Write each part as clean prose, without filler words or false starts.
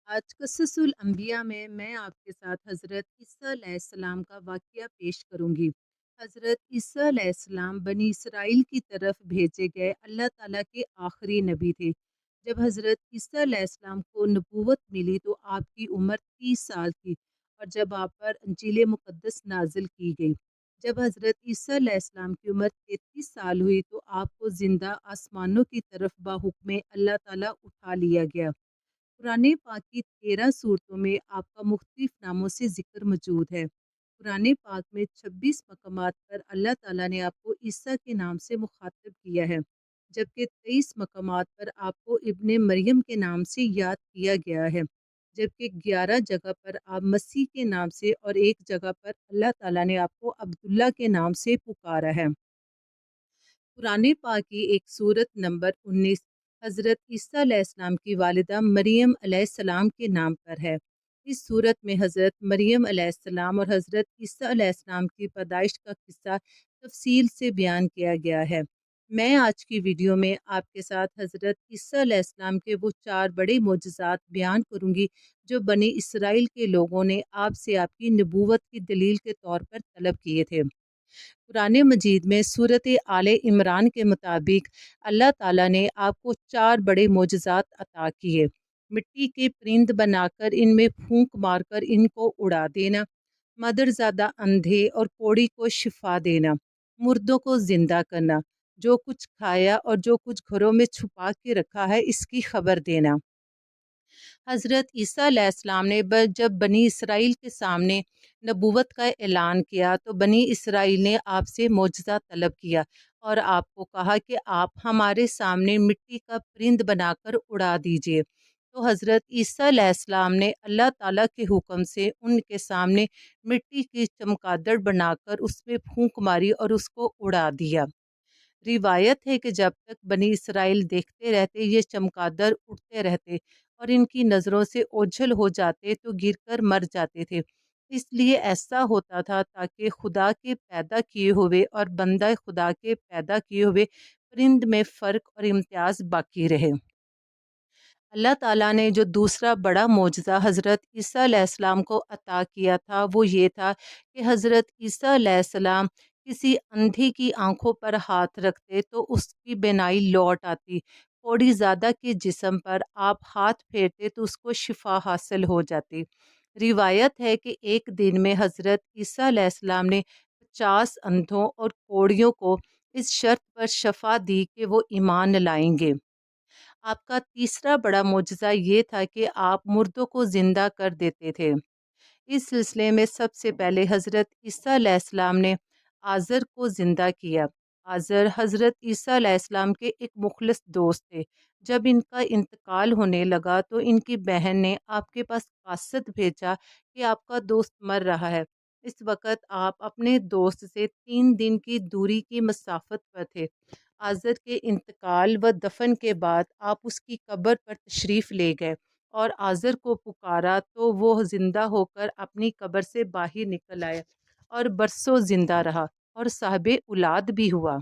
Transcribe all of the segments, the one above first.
آج قصص الانبیاء میں آپ کے ساتھ حضرت عیسیٰ علیہ السلام کا واقعہ پیش کروں گی۔ حضرت عیسیٰ علیہ السلام بنی اسرائیل کی طرف بھیجے گئے اللہ تعالیٰ کے آخری نبی تھے۔ جب حضرت عیسیٰ علیہ السلام کو نبوت ملی تو آپ کی عمر 30 سال تھی، اور جب آپ پر انجیل مقدس نازل کی گئی۔ جب حضرت عیسیٰ علیہ السلام کی عمر 33 سال ہوئی تو آپ کو زندہ آسمانوں کی طرف بحکم اللہ تعالیٰ اٹھا لیا گیا۔ قرآن پاک کی 13 صورتوں میں آپ کا مختلف ناموں سے ذکر موجود ہے۔ قرآن پاک میں 26 مقامات پر اللہ تعالیٰ نے آپ کو عیسیٰ کے نام سے مخاطب کیا ہے، جبکہ 23 مقامات پر آپ کو ابن مریم کے نام سے یاد کیا گیا ہے، جبکہ 11 جگہ پر آپ مسیح کے نام سے اور ایک جگہ پر اللہ تعالیٰ نے آپ کو عبداللہ کے نام سے پکارا ہے۔ قرآن پاک کی ایک سورت نمبر 19 حضرت عیسیٰ علیہ السلام کی والدہ مریم علیہ السلام کے نام پر ہے۔ اس سورت میں حضرت مریم علیہ السلام اور حضرت عیسیٰ علیہ السلام کی پیدائش کا قصہ تفصیل سے بیان کیا گیا ہے۔ میں آج کی ویڈیو میں آپ کے ساتھ حضرت عیسیٰ علیہ السلام کے وہ 4 بڑے معجزات بیان کروں گی جو بنی اسرائیل کے لوگوں نے آپ سے آپ کی نبوت کی دلیل کے طور پر طلب کیے تھے۔ قرآن مجید میں سورت آل عمران کے مطابق اللہ تعالیٰ نے آپ کو 4 بڑے معجزات عطا کیے۔ مٹی کے پرند بنا کر ان میں پھونک مار کر ان کو اڑا دینا، مدرزادہ اندھے اور کوڑی کو شفا دینا، مردوں کو زندہ کرنا، جو کچھ کھایا اور جو کچھ گھروں میں چھپا کے رکھا ہے اس کی خبر دینا۔ حضرت عیسیٰ علیہ السلام نے جب بنی اسرائیل کے سامنے نبوت کا اعلان کیا تو بنی اسرائیل نے آپ سے معجزہ طلب کیا اور آپ کو کہا کہ آپ ہمارے سامنے مٹی کا پرند بنا کر اڑا دیجئے۔ تو حضرت عیسیٰ علیہ السلام نے اللہ تعالیٰ کے حکم سے ان کے سامنے مٹی کی چمگادڑ بنا کر اس میں پھونک ماری اور اس کو اڑا دیا۔ روایت ہے کہ جب تک بنی اسرائیل دیکھتے رہتے یہ چمگادڑ اڑتے رہتے اور ان کی نظروں سے اوجھل ہو جاتے تو گر کر مر جاتے تھے۔ اس لیے ایسا ہوتا تھا تاکہ خدا کے پیدا کیے ہوئے اور بندہ خدا کے پیدا کیے ہوئے پرند میں فرق اور امتیاز باقی رہے۔ اللہ تعالیٰ نے جو دوسرا بڑا معجزہ حضرت عیسیٰ علیہ السلام کو عطا کیا تھا وہ یہ تھا کہ حضرت عیسیٰ علیہ السلام کسی اندھی کی آنکھوں پر ہاتھ رکھتے تو اس کی بینائی لوٹ آتی، کوڑی زادہ کے جسم پر آپ ہاتھ پھیرتے تو اس کو شفا حاصل ہو جاتی۔ روایت ہے کہ ایک دن میں حضرت عیسیٰ علیہ السلام نے 50 اندھوں اور کوڑیوں کو اس شرط پر شفا دی کہ وہ ایمان لائیں گے۔ آپ کا تیسرا بڑا معجزہ یہ تھا کہ آپ مردوں کو زندہ کر دیتے تھے۔ اس سلسلے میں سب سے پہلے حضرت عیسیٰ علیہ السلام نے آزر کو زندہ کیا۔ آزر حضرت عیسیٰ علیہ السلام کے ایک مخلص دوست تھے۔ جب ان کا انتقال ہونے لگا تو ان کی بہن نے آپ کے پاس قاصد بھیجا کہ آپ کا دوست مر رہا ہے۔ اس وقت آپ اپنے دوست سے 3 دن کی دوری کی مسافت پر تھے۔ آزر کے انتقال و دفن کے بعد آپ اس کی قبر پر تشریف لے گئے اور آزر کو پکارا تو وہ زندہ ہو کر اپنی قبر سے باہر نکل آیا اور برسوں زندہ رہا اور صاحب اولاد بھی ہوا۔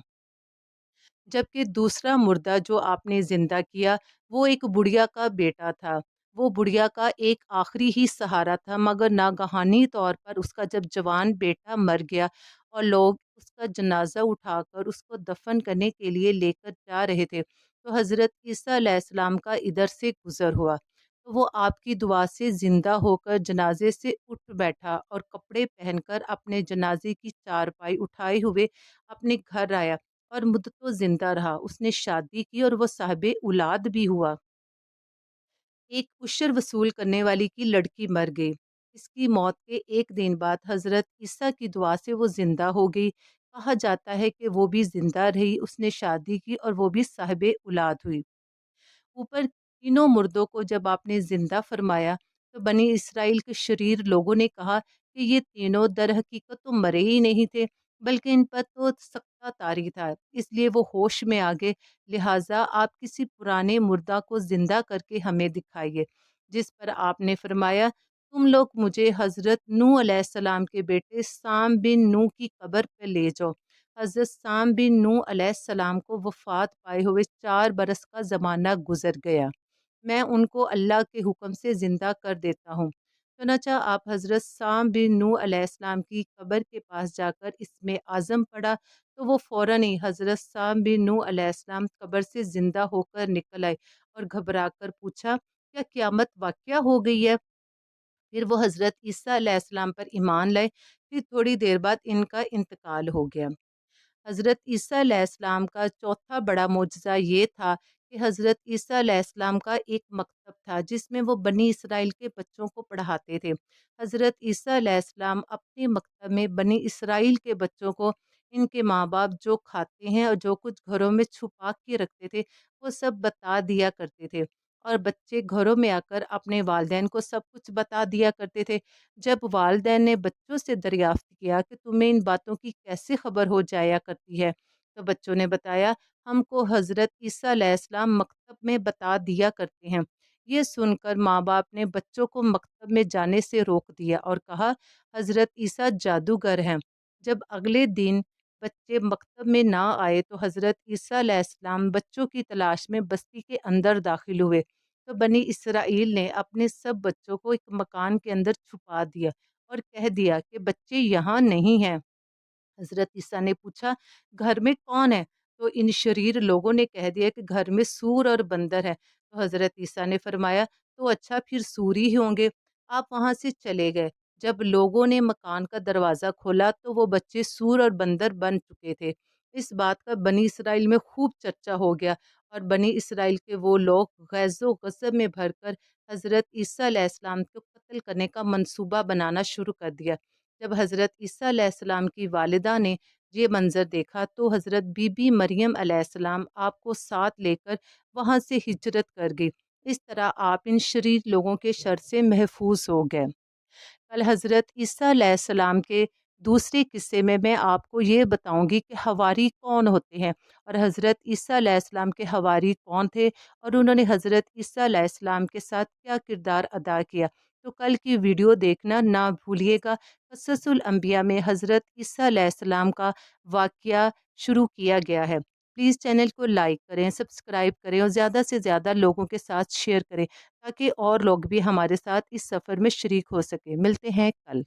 جبکہ دوسرا مردہ جو آپ نے زندہ کیا وہ ایک بڑھیا کا بیٹا تھا۔ وہ بڑھیا کا ایک آخری ہی سہارا تھا، مگر ناگہانی طور پر اس کا جب جوان بیٹا مر گیا اور لوگ اس کا جنازہ اٹھا کر اس کو دفن کرنے کے لیے لے کر جا رہے تھے تو حضرت عیسیٰ علیہ السلام کا ادھر سے گزر ہوا تو وہ آپ کی دعا سے زندہ ہو کر جنازے سے اٹھ بیٹھا اور کپڑے پہن کر اپنے جنازے کی چارپائی اٹھائے ہوئے اپنے گھر آیا اور مدتوں زندہ رہا۔ اس نے شادی کی اور وہ صاحب اولاد بھی ہوا۔ ایک عشر وصول کرنے والی کی لڑکی مر گئی۔ اس کی موت کے ایک دن بعد حضرت عیسیٰ کی دعا سے وہ زندہ ہو گئی۔ کہا جاتا ہے کہ وہ بھی زندہ رہی، اس نے شادی کی اور وہ بھی صاحب اولاد ہوئی۔ اوپر تینوں مردوں کو جب آپ نے زندہ فرمایا تو بنی اسرائیل کے شریر لوگوں نے کہا کہ یہ تینوں در حقیقت تو مرے ہی نہیں تھے، بلکہ ان پر تو سکتہ طاری تھا، اس لیے وہ ہوش میں آ گئے، لہٰذا آپ کسی پرانے مردہ کو زندہ کر کے ہمیں دکھائیے۔ جس پر آپ نے فرمایا تم لوگ مجھے حضرت نوح علیہ السلام کے بیٹے سام بن نوح کی قبر پہ لے جاؤ۔ حضرت سام بن نوح علیہ السلام کو وفات پائے ہوئے 4 برس کا زمانہ گزر گیا۔ میں ان کو اللہ کے حکم سے زندہ کر دیتا ہوں۔ چنانچہ آپ حضرت سام بن نوح علیہ السلام کی قبر کے پاس جا کر اسم اعظم پڑھا تو وہ فوراً ہی حضرت سام بن نوح علیہ السلام قبر سے زندہ ہو کر نکل آئے اور گھبرا کر پوچھا، کیا قیامت واقعہ ہو گئی ہے؟ پھر وہ حضرت عیسیٰ علیہ السلام پر ایمان لائے۔ پھر تھوڑی دیر بعد ان کا انتقال ہو گیا۔ حضرت عیسیٰ علیہ السلام کا چوتھا بڑا معجزہ یہ تھا کہ حضرت عیسیٰ علیہ السلام کا ایک مکتب تھا جس میں وہ بنی اسرائیل کے بچوں کو پڑھاتے تھے۔ حضرت عیسیٰ علیہ السلام اپنے مکتب میں بنی اسرائیل کے بچوں کو ان کے ماں باپ جو کھاتے ہیں اور جو کچھ گھروں میں چھپا کے رکھتے تھے وہ سب بتا دیا کرتے تھے، اور بچے گھروں میں آ کر اپنے والدین کو سب کچھ بتا دیا کرتے تھے۔ جب والدین نے بچوں سے دریافت کیا کہ تمہیں ان باتوں کی کیسے خبر ہو جایا کرتی ہے، تو بچوں نے بتایا، ہم کو حضرت عیسیٰ علیہ السلام مکتب میں بتا دیا کرتے ہیں۔ یہ سن کر ماں باپ نے بچوں کو مکتب میں جانے سے روک دیا اور کہا، حضرت عیسیٰ جادوگر ہیں۔ جب اگلے دن بچے مکتب میں نہ آئے تو حضرت عیسیٰ علیہ السلام بچوں کی تلاش میں بستی کے اندر داخل ہوئے، تو بنی اسرائیل نے اپنے سب بچوں کو ایک مکان کے اندر چھپا دیا اور کہہ دیا کہ بچے یہاں نہیں ہیں۔ حضرت عیسیٰ نے پوچھا، گھر میں کون ہے؟ تو ان شریر لوگوں نے کہہ دیا کہ گھر میں سور اور بندر ہے۔ تو حضرت عیسیٰ نے فرمایا، تو اچھا پھر سوری ہی ہوں گے۔ آپ وہاں سے چلے گئے۔ جب لوگوں نے مکان کا دروازہ کھولا تو وہ بچے سور اور بندر بن چکے تھے۔ اس بات کا بنی اسرائیل میں خوب چرچا ہو گیا، اور بنی اسرائیل کے وہ لوگ غیظ و غضب میں بھر کر حضرت عیسیٰ علیہ السلام کو قتل کرنے کا منصوبہ بنانا شروع کر دیا۔ جب حضرت عیسیٰ علیہ السلام کی والدہ نے یہ منظر دیکھا تو حضرت بی بی مریم علیہ السلام آپ کو ساتھ لے کر وہاں سے ہجرت کر گئی۔ اس طرح آپ ان شریر لوگوں کے شر سے محفوظ ہو گئے۔ کل حضرت عیسیٰ علیہ السلام کے دوسرے قصے میں آپ کو یہ بتاؤں گی کہ حواری کون ہوتے ہیں، اور حضرت عیسیٰ علیہ السلام کے حواری کون تھے، اور انہوں نے حضرت عیسیٰ علیہ السلام کے ساتھ کیا کردار ادا کیا۔ تو کل کی ویڈیو دیکھنا نہ بھولیے گا۔ قصص الانبیاء میں حضرت عیسیٰ علیہ السلام کا واقعہ شروع کیا گیا ہے۔ پلیز چینل کو لائک کریں، سبسکرائب کریں اور زیادہ سے زیادہ لوگوں کے ساتھ شیئر کریں تاکہ اور لوگ بھی ہمارے ساتھ اس سفر میں شریک ہو سکیں۔ ملتے ہیں کل۔